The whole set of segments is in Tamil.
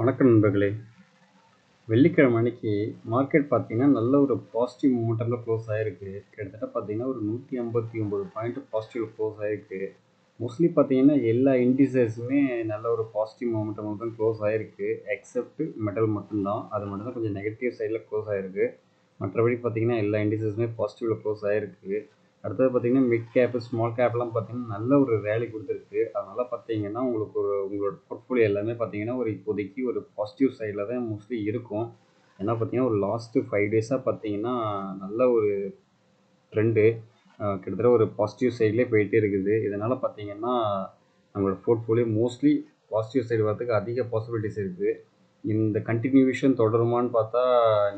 வணக்கம் நண்பர்களே. வெள்ளிக்கிழமை அன்னைக்கு மார்க்கெட் பார்த்தீங்கன்னா, நல்ல ஒரு பாசிட்டிவ் மொமெண்டம்ல க்ளோஸ் ஆயிருக்கு. கிட்டத்தட்ட பார்த்தீங்கன்னா, ஒரு 159 பாயிண்ட் பாசிட்டிவ்ல க்ளோஸ் ஆயிருக்கு. மோஸ்ட்லி பார்த்தீங்கன்னா, எல்லா இண்டிசஸுமே நல்ல ஒரு பாசிட்டிவ் மொமெண்டம்ல தான் க்ளோஸ் ஆயிருக்கு. எக்ஸெப்ட் மெட்டல் மட்டும் தான். அது மட்டும் தான் கொஞ்சம் நெகட்டிவ் சைடில் க்ளோஸ் ஆயிருக்கு. மற்றபடி பார்த்தீங்கன்னா, எல்லா இண்டிசஸுமே பாசிட்டிவ்ல க்ளோஸ் ஆயிருக்கு. அடுத்தது பார்த்தீங்கன்னா, மிட் கேப், ஸ்மால் கேப்லாம் பார்த்தீங்கன்னா, நல்ல ஒரு ரேலி கொடுத்துருக்கு. அதனால பார்த்தீங்கன்னா, உங்களோட போர்ட்ஃபோலியோ எல்லாமே பார்த்தீங்கன்னா, இப்போதைக்கு ஒரு பாசிட்டிவ் சைடில் தான் மோஸ்ட்லி இருக்கும். ஏன்னா பார்த்தீங்கன்னா, ஒரு லாஸ்ட்டு 5 டேஸாக பார்த்தீங்கன்னா, நல்ல ஒரு ட்ரெண்டு கிட்டத்தட்ட ஒரு பாசிட்டிவ் சைட்லேயே போயிட்டே இருக்குது. இதனால் பார்த்தீங்கன்னா, நம்மளோட போர்ட்ஃபோலியோ மோஸ்ட்லி பாசிட்டிவ் சைடு வரதுக்கு அதிக பாசிபிலிட்டிஸ் இருக்குது. இந்த கண்டினியூவேஷன் தொடருமான்னு பார்த்தா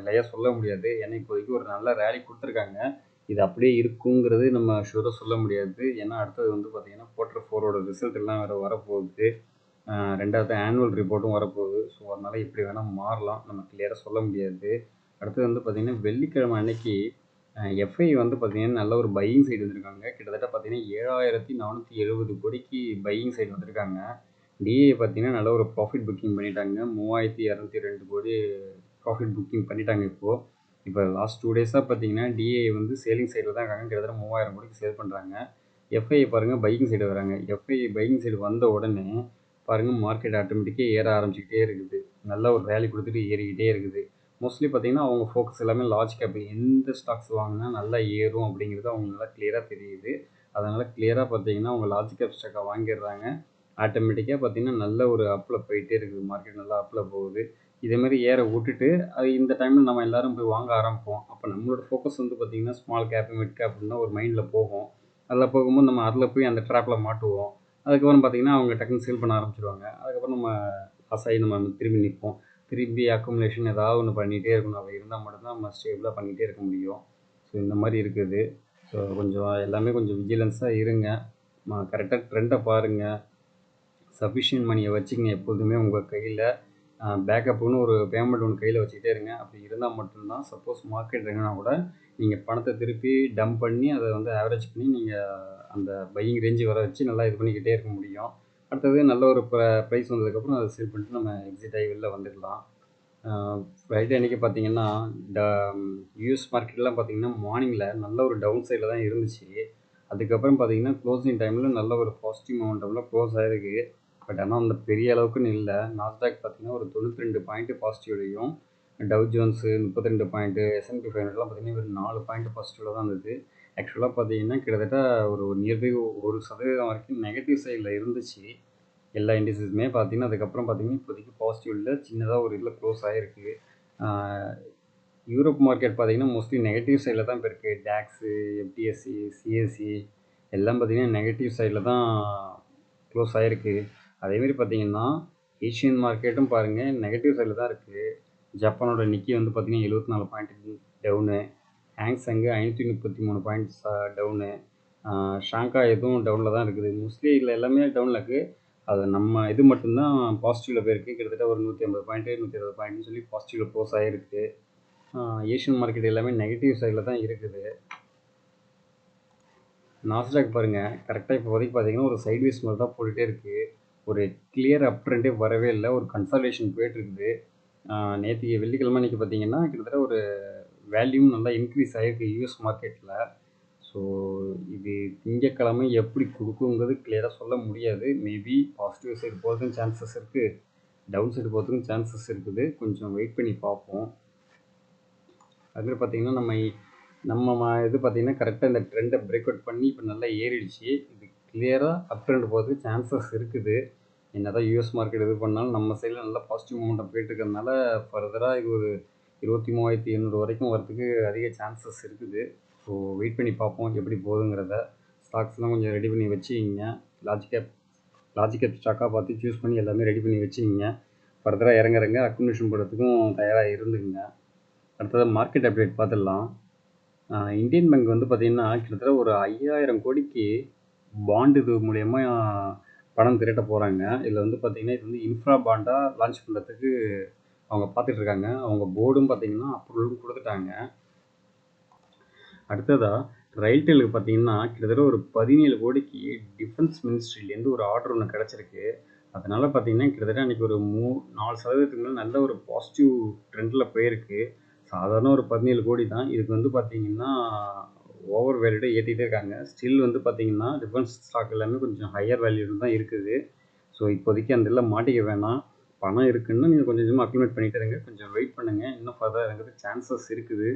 நிறையா சொல்ல முடியாது. ஏன்னா இப்போதைக்கு ஒரு நல்ல ரேலி கொடுத்துருக்காங்க. இது அப்படியே இருக்குங்கிறது நம்ம ஷூராக சொல்ல முடியாது. ஏன்னா அடுத்தது வந்து பார்த்தீங்கன்னா, Q4ஓட ரிசல்ட் எல்லாம் வேறு வரப்போகுது. 2வது ஆனுவல் ரிப்போர்ட்டும் வரப்போகுது. ஸோ அதனால் எப்படி வேணால் மாறலாம். நம்ம கிளியராக சொல்ல முடியாது. அடுத்தது வந்து பார்த்தீங்கன்னா, வெள்ளிக்கிழமை அன்னைக்கு எஃப்ஐ வந்து பார்த்தீங்கன்னா, நல்ல ஒரு பையிங் சைடு வந்திருக்காங்க. கிட்டத்தட்ட பார்த்தீங்கன்னா, 7470 கோடிக்கு பையிங் சைடு வந்திருக்காங்க. டிஏ பார்த்தீங்கன்னா, நல்ல ஒரு ப்ராஃபிட் புக்கிங் பண்ணிட்டாங்க. 3202 கோடி ப்ராஃபிட் புக்கிங் பண்ணிட்டாங்க இப்போது. இப்போ லாஸ்ட் 2 டேஸாக பார்த்தீங்கன்னா, டிஏ வந்து சேலிங் சைடில் தான் இருக்காங்க. கிட்டத்தட்ட 3000 கோடிக்கு சேல் பண்ணுறாங்க. எஃப்ஐ பாருங்கள் பையிங் சைடு வராங்க. எஃப்ஐ பையிங் சைடு வந்த உடனே பாருங்கள் மார்க்கெட் ஆட்டோமேட்டிக்காக ஏற ஆரம்பிச்சிக்கிட்டே இருக்குது. நல்ல ஒரு ரேலி கொடுத்துட்டு ஏறிக்கிட்டே இருக்குது. மோஸ்ட்லி பார்த்தீங்கன்னா, அவங்க ஃபோக்கஸ் எல்லாமே லார்ஜ் கேப். எந்த ஸ்டாக்ஸ் வாங்கினா நல்லா ஏறும் அப்படிங்கிறது அவங்களுக்கு நல்லா கிளியராக தெரியுது. அதனால் கிளியராக பார்த்தீங்கன்னா, அவங்க லார்ஜ் கேப் ஸ்டாக்கை வாங்கிடுறாங்க. ஆட்டோமேட்டிக்காக பார்த்தீங்கன்னா, நல்ல ஒரு அப்பில் போயிட்டே இருக்குது. மார்க்கெட் நல்லா அப்பில் போகுது. இதேமாதிரி ஏற விட்டுட்டு அது இந்த டைமில் நம்ம எல்லோரும் போய் வாங்க ஆரம்பிப்போம். அப்போ நம்மளோட ஃபோக்கஸ் வந்து பார்த்திங்கன்னா, ஸ்மால் கேப்பு மிட் கேப்புன்னு தான் ஒரு மைண்டில் போகும். அதில் போகும்போது நம்ம அதில் போய் அந்த ட்ராப்பில் மாட்டுவோம். அதுக்கப்புறம் பார்த்திங்கன்னா, அவங்க டக்குன்னு சேல் பண்ண ஆரம்பிச்சிருவாங்க. அதுக்கப்புறம் நம்ம லாஸ் ஆகி நம்ம திரும்பி நிற்போம். திரும்பி அக்குமுலேஷன் ஏதாவது ஒன்று பண்ணிகிட்டே இருக்கணும். அப்படி இருந்தால் மட்டும்தான் நம்ம ஸ்டேபிளாக பண்ணிகிட்டே இருக்க முடியும். ஸோ இந்த மாதிரி இருக்குது. ஸோ கொஞ்சம் எல்லாமே கொஞ்சம் விஜிலன்ஸாக இருங்க. கரெக்டாக ட்ரெண்டை பாருங்கள். சஃபிஷியன்ட் மணியை வச்சுக்கங்க எப்போதுமே உங்கள் கையில். பேக்கப்புன்னு ஒரு பேமெண்ட் ஒன்று கையில் வச்சுக்கிட்டே இருங்க. அப்படி இருந்தால் மட்டும்தான் சப்போஸ் மார்க்கெட் இறங்கினா கூட நீங்கள் பணத்தை திருப்பி டம்ப் பண்ணி அதை வந்து ஆவரேஜ் பண்ணி நீங்கள் அந்த பையிங் ரேஞ்சு வர வச்சு நல்லா இது பண்ணிக்கிட்டே இருக்க முடியும். அடுத்தது நல்ல ஒரு ப்ரைஸ் வந்ததுக்கப்புறம் அதை சேல் பண்ணிட்டு நம்ம எக்ஸிட் ஆகி வெளில வந்துடலாம். ஃப்ரைடே அன்றைக்கி பார்த்தீங்கன்னா, யூஎஸ் மார்க்கெட்லாம் பார்த்தீங்கன்னா மார்னிங்கில் நல்ல ஒரு டவுன் சைடில் தான் இருந்துச்சு. அதுக்கப்புறம் பார்த்தீங்கன்னா, க்ளோசிங் டைமில் நல்ல ஒரு பாசிட்டிவ் மொமெண்டமில் க்ளோஸ் ஆகிருக்கு. பட் ஆனால் அந்த பெரிய அளவுக்குன்னு இல்லை. நாஸ்டாக் பார்த்தீங்கன்னா ஒரு 92 பாயிண்ட் பாசிட்டிவ்லையும், டவ் ஜோன்ஸு 32 பாயிண்ட்டு, S&P 500லாம் பார்த்தீங்கன்னா ஒரு 4 பாயிண்ட் பாசிட்டிவில் தான் இருந்தது. ஆக்சுவலாக பார்த்தீங்கன்னா கிட்டத்தட்ட ஒரு நியர்பை 1% வரைக்கும் நெகட்டிவ் சைடில் இருந்துச்சு. எல்லா இண்டிசஸுமே பார்த்தீங்கன்னா அதுக்கப்புறம் பார்த்தீங்கன்னா இப்போதைக்கு பாசிட்டிவில் சின்னதாக ஒரு இதில் க்ளோஸ் ஆகிருக்கு. யூரோப் மார்க்கெட் பார்த்தீங்கன்னா மோஸ்ட்லி நெகட்டிவ் சைடில் தான் இப்போ இருக்குது. டாக்ஸு, எஃப்டிஎஸ்சி, சிஎஸ்சி எல்லாம் பார்த்தீங்கன்னா நெகட்டிவ் சைடில் தான் க்ளோஸ் ஆகிருக்கு. அதேமாரி பார்த்தீங்கன்னா ஏஷியன் மார்க்கெட்டும் பாருங்கள் நெகட்டிவ் சைடில் தான் இருக்குது. ஜப்பானோட நிக்கி வந்து பார்த்தீங்கன்னா 74 point down. Hang Seng 533 points down. Shanghai எதுவும் டவுனில் தான் இருக்குது. மோஸ்ட்லி இதில் எல்லாமே டவுனில் இருக்குது. அது நம்ம இது மட்டும்தான் பாசிட்டிவில் போயிருக்கு. கிட்டத்தட்ட ஒரு 150 பாயிண்ட்டு 120 பாயிண்ட்னு சொல்லி பாசிட்டிவில் க்ளோஸ் ஆகிருக்கு. ஏஷியன் மார்க்கெட் எல்லாமே நெகட்டிவ் சைடில் தான் இருக்குது. நாஸ்டாக் பாருங்கள் கரெக்டாக இப்போதைக்கு பார்த்தீங்கன்னா ஒரு சைட்வேஸ் மாதிரி தான் போட்டுகிட்டே இருக்குது. ஒரு கிளியர் அப் ட்ரெண்டே வரவே இல்லை. ஒரு கன்சால்டேஷன் போயிட்டுருக்குது. நேற்று வெள்ளிக்கிழமை அன்றைக்கி பார்த்தீங்கன்னா கிட்டத்தட்ட ஒரு வேல்யூம் நல்லா இன்க்ரீஸ் ஆகிருக்கு யூஎஸ் மார்க்கெட்டில். ஸோ இது திங்கக்கிழமை எப்படி கொடுக்குங்கிறது கிளியராக சொல்ல முடியாது. மேபி பாசிட்டிவ் சைடு போகிறதுக்கும் சான்சஸ் இருக்குது, டவுன் சைடு போகிறதுக்கும் சான்சஸ் இருக்குது. கொஞ்சம் வெயிட் பண்ணி பார்ப்போம். அதுமாதிரி பார்த்திங்கன்னா நம்ம இது பார்த்திங்கன்னா கரெக்டாக இந்த ட்ரெண்டை பிரேக் அவுட் பண்ணி இப்போ நல்லா ஏறிடுச்சு. இது கிளியராக அப் ட்ரெண்ட் போகிறதுக்கு சான்சஸ் இருக்குது. என்ன தான் யூஎஸ் மார்க்கெட் இது பண்ணாலும் நம்ம சைடில் நல்லா பாசிட்டிவ் மூமெண்டம் போயிட்டு இருக்கிறதுனால ஃபர்தராக இது ஒரு 23,800 வரைக்கும் வரதுக்கு அதிக சான்சஸ் இருக்குது. ஸோ வெயிட் பண்ணி பார்ப்போம் எப்படி போகுதுங்கிறத. ஸ்டாக்ஸ்லாம் கொஞ்சம் ரெடி பண்ணி வச்சுக்கிங்க. லார்ஜ் கேப் ஸ்டாக்காக பார்த்து சூஸ் பண்ணி எல்லாமே ரெடி பண்ணி வச்சுக்கிங்க. ஃபர்தராக இறங்குறங்க அக்குமுலேஷன் போடுறதுக்கும் தயாராக இருந்துங்க. அடுத்தது மார்க்கெட் அப்டேட் பார்த்துடலாம். இந்தியன் பேங்க் வந்து பார்த்திங்கன்னா கிட்டத்தட்ட ஒரு 5000 கோடிக்கு பாண்டு இது மூலயமா பணம் திரட்ட போகிறாங்க. இதில் வந்து பார்த்திங்கன்னா இது வந்து இன்ஃப்ரா பாண்டாக லான்ச் பண்ணுறதுக்கு அவங்க பார்த்துட்ருக்காங்க. அவங்க போர்டும் பார்த்திங்கன்னா அப்ரூவலும் கொடுத்துட்டாங்க. அடுத்ததாக ரயில்டெலுக்கு பார்த்திங்கன்னா கிட்டத்தட்ட ஒரு 17 கோடிக்கு டிஃபென்ஸ் மினிஸ்ட்ரியிலேருந்து ஒரு ஆர்டர் ஒன்று கிடச்சிருக்கு. அதனால பார்த்தீங்கன்னா, கிட்டத்தட்ட அன்னைக்கு ஒரு 4% மேல நல்ல ஒரு பாசிட்டிவ் ட்ரெண்ட்ல போயிருக்கு. சாதாரண ஒரு 17 கோடி தான். இதுக்கு வந்து பார்த்தீங்கன்னா, ஓவர் வேல்யூட ஏத்திட்டே இருக்காங்க. ஸ்டில் வந்து பார்த்தீங்கன்னா, டிஃபென்ஸ் ஸ்டாக் எல்லாமே கொஞ்சம் ஹையர் வேல்யூல தான் இருக்குது. ஸோ இப்போதைக்கு அந்த இதில மாட்டிக்க வேணாம். பணம் இருக்குன்னா நீங்க கொஞ்சம் கொஞ்சமா அக்குமுலேட் பண்ணிட்டே இருங்க. கொஞ்சம் வெயிட் பண்ணுங்க. இன்னும் ஃபர்தர் இறங்குறதுக்கு சான்சஸ் இருக்குது.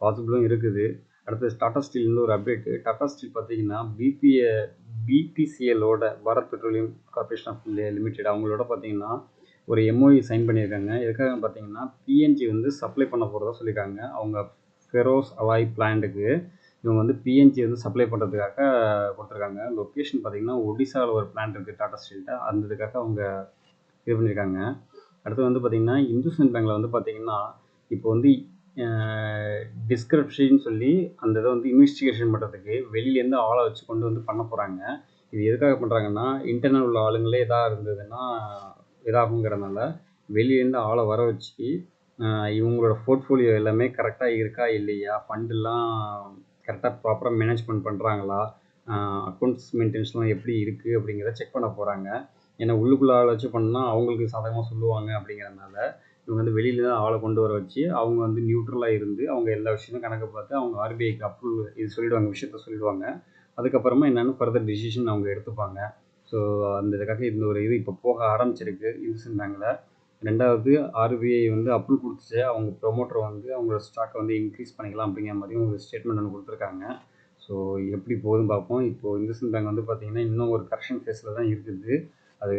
பாசிபிளும் இருக்குது. அடுத்து டாடா ஸ்டீல்லேருந்து ஒரு அப்டேட்டு. டாடா ஸ்டீல் பார்த்தீங்கன்னா, பிபிசிஎல்லோட Bharat petroleum corporation of limited அவங்களோட பார்த்தீங்கன்னா, ஒரு எம்ஓயு சைன் பண்ணியிருக்காங்க. எதுக்காக பார்த்தீங்கன்னா, பிஎன்ஜி வந்து சப்ளை பண்ண போறதா சொல்லியிருக்காங்க. அவங்க ஃபெரோஸ் அலாய் பிளான்ட்டுக்கு இவங்க வந்து பிஎன்ஜி வந்து சப்ளை பண்ணுறதுக்காக கொடுத்துருக்காங்க. லொக்கேஷன் பார்த்தீங்கன்னா, ஒடிசாவில் ஒரு பிளான்ட் இருக்குது டாடா ஸ்டீல்கிட்ட. அந்த இதுக்காக அவங்க இது பண்ணியிருக்காங்க. அடுத்து வந்து பார்த்தீங்கன்னா, இந்துஸ்தான் பேங்க்கில் வந்து பார்த்தீங்கன்னா, இப்போ வந்து டிஸ்கிரிப்ஷன் சொல்லி அந்த இதை வந்து இன்வெஸ்டிகேஷன் பண்ணுறதுக்கு வெளியிலேருந்து ஆளை வச்சு கொண்டு வந்து பண்ண போகிறாங்க. இது எதுக்காக பண்ணுறாங்கன்னா, இன்டர்னல் உள்ள ஆளுங்களே எதாக இருந்ததுன்னா இதாகுங்கிறதுனால வெளியிலேருந்து ஆளை வர வச்சு இவங்களோட போர்ட்ஃபோலியோ எல்லாமே கரெக்டாக இருக்கா இல்லையா, ஃபண்டெல்லாம் கரெக்டாக ப்ராப்பராக மேனேஜ்மெண்ட் பண்ணுறாங்களா, அக்கௌண்ட்ஸ் மெயின்டெனன்ஸ்லாம் எப்படி இருக்குது அப்படிங்கிறத செக் பண்ண போகிறாங்க. ஏன்னா உள்ளுக்குள்ளே ஆளை வச்சு பண்ணால் அவங்களுக்கு சாதகமாக சொல்லுவாங்க அப்படிங்கிறதுனால இவங்க வந்து வெளியில தான் ஆளை கொண்டு வர வச்சு அவங்க வந்து நியூட்ரலாக இருந்து அவங்க எல்லா விஷயமும் கணக்கு பார்த்து அவங்க ஆர்பிஐக்கு அப்ரூவல் இது சொல்லிடுவாங்க, விஷயத்த சொல்லிடுவாங்க. அதுக்கப்புறமா என்னென்னு ஃபர்தர் டிசிஷன் அவங்க எடுத்துப்பாங்க. ஸோ அந்த இதுக்காக இந்த ஒரு இது இப்போ போக ஆரம்பிச்சிருக்கு இந்துஸ்தான் பேங்கில். ரெண்டாவது ஆர்பிஐ வந்து அப்ரூவல் கொடுத்துச்சு. அவங்க ப்ரொமோட்டர் வந்து அவங்களோட ஸ்டாக்கை வந்து இன்க்ரீஸ் பண்ணிக்கலாம் அப்படிங்கிற மாதிரியும் ஒரு ஸ்டேட்மெண்ட் ஒன்று கொடுத்துருக்காங்க. ஸோ எப்படி போகுதுன்னு பார்ப்போம். இப்போது இந்துஸ்தான் பேங்க் வந்து பார்த்திங்கன்னா இன்னும் ஒரு கரெக்ஷன் ஃபேஸில் தான் இருக்குது. அது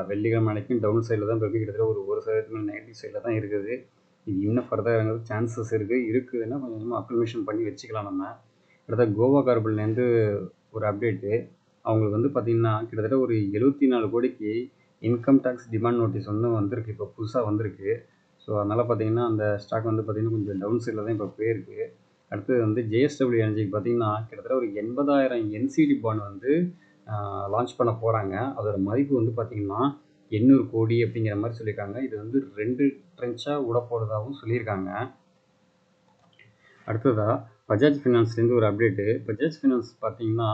வெள்ளிக்கிழமை அன்னைக்கும் டவுன் சைடில் தான் போய் கிட்டத்தட்ட ஒரு 1% மேலே நெகட்டிவ் சைடில் தான் இருக்குது. இது இன்னும் ஃபர்தர் இறங்குறது சான்சஸ் இருக்குதுன்னா கொஞ்சம் கொஞ்சமாக அக்குமுலேஷன் பண்ணி வச்சுக்கலாம் நம்ம. அடுத்த கோவா கார்பன்லேருந்து ஒரு அப்டேட்டு. அவங்களுக்கு வந்து பார்த்திங்கன்னா கிட்டத்தட்ட ஒரு 74 கோடிக்கு இன்கம் டேக்ஸ் டிமாண்ட் நோட்டீஸ் வந்து வந்திருக்கு. இப்போ புதுசாக வந்திருக்கு. ஸோ அதனால் பார்த்திங்கன்னா அந்த ஸ்டாக் வந்து பார்த்திங்கன்னா கொஞ்சம் டவுன் சைடில் தான் இப்போ போயிருக்கு. அடுத்தது வந்து ஜேஎஸ்டபிள்யூ எனர்ஜிக்கு பார்த்திங்கன்னா கிட்டத்தட்ட ஒரு 80,000 என்சிடி பாண்ட் வந்து லான்ச் பண்ண போகிறாங்க. அதோட மதிப்பு வந்து பார்த்திங்கன்னா 800 கோடி அப்படிங்கிற மாதிரி சொல்லியிருக்காங்க. இது வந்து 2 ட்ரென்ச்சாக விட போகிறதாகவும் சொல்லியிருக்காங்க. அடுத்ததாக பஜாஜ் ஃபினான்ஸ்லேருந்து ஒரு அப்டேட்டு. பஜாஜ் ஃபினான்ஸ் பார்த்திங்கன்னா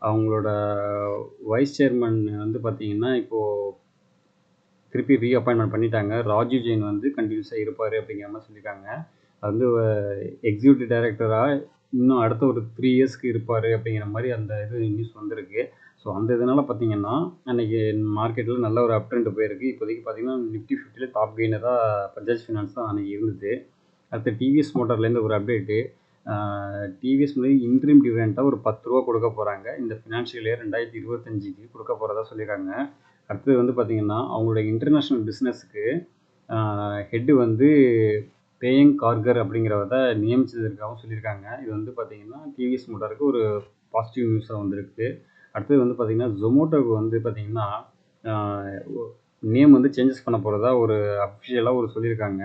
அவங்களோட வைஸ் சேர்மன் வந்து பார்த்திங்கன்னா இப்போது திருப்பி ரீஅப்பாயின்மெண்ட் பண்ணிட்டாங்க. ராஜீவ் ஜெயின் வந்து கண்டினியூஸாக இருப்பார் அப்படிங்கிற மாதிரி சொல்லியிருக்காங்க. அது வந்து எக்ஸிக்யூட்டிவ் டைரக்டராக இன்னும் அடுத்த ஒரு 3 இயர்ஸ்க்கு இருப்பார் அப்படிங்கிற மாதிரி அந்த இது நியூஸ் வந்திருக்கு. ஸோ அந்த இதனால் பார்த்திங்கன்னா அன்றைக்கி மார்க்கெட்டில் நல்ல ஒரு அப் ட்ரெண்ட் போயிருக்கு. இப்போதைக்கு பார்த்திங்கன்னா நிஃப்டி 50 டாப் கெய்னராக பஜாஜ் ஃபினான்ஸ் தான் அன்றைக்கி இருந்தது. அடுத்து டிவிஎஸ் மோட்டார்லேருந்து ஒரு அப்டேட்டு. டிவிஎஸ் வந்து இன்ட்ரீம் டிவிடெண்ட்டாக ஒரு 10 ரூபா கொடுக்க போகிறாங்க. இந்த ஃபினான்ஷியல் இயர் 2025க்கு கொடுக்க போகிறதா சொல்லியிருக்காங்க. அடுத்தது வந்து பார்த்திங்கன்னா அவங்களோட இன்டர்நேஷ்னல் பிஸ்னஸுக்கு ஹெட்டு வந்து பேயங் கார்கர் அப்படிங்கிறத நியமிச்சதற்காகவும் சொல்லியிருக்காங்க. இது வந்து பார்த்திங்கன்னா டிவிஎஸ் மோட்டாருக்கு ஒரு பாசிட்டிவ் நியூஸாக வந்திருக்கு. அடுத்தது வந்து பார்த்திங்கன்னா ஜொமோட்டோவுக்கு வந்து பார்த்திங்கன்னா நேம் வந்து சேஞ்சஸ் பண்ண போகிறதா ஒரு அஃபிஷியலாக ஒரு சொல்லியிருக்காங்க.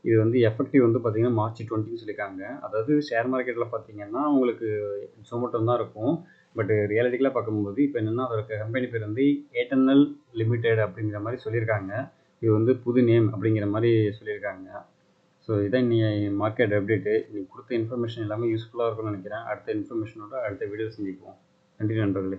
இது வந்து எஃபெக்டிவ் வந்து பார்த்திங்கன்னா March 20ன்னு சொல்லியிருக்காங்க. அதாவது ஷேர் மார்க்கெட்டில் பார்த்திங்கன்னா உங்களுக்கு ஜொமோட்டோ தான் இருக்கும். பட் ரியாலிட்டிக்கலாக பார்க்கும்போது இப்போ என்னென்னா அதோட கம்பெனி பேர் வந்து ஏர்டெல் லிமிடெட் அப்படிங்கிற மாதிரி சொல்லியிருக்காங்க. இது வந்து புது நேம் அப்படிங்கிற மாதிரி சொல்லியிருக்காங்க. ஸோ இதான் இன்னைக்கு மார்க்கெட் அப்டேட்டு. இன்னைக்கு கொடுத்த இன்ஃபர்மேஷன் எல்லாமே யூஸ்ஃபுல்லாக இருக்கும்னு நினைக்கிறேன். அடுத்த இன்ஃபர்மேஷனோட அடுத்த வீடியோ சந்திப்போம். நன்றி நண்பர்களே.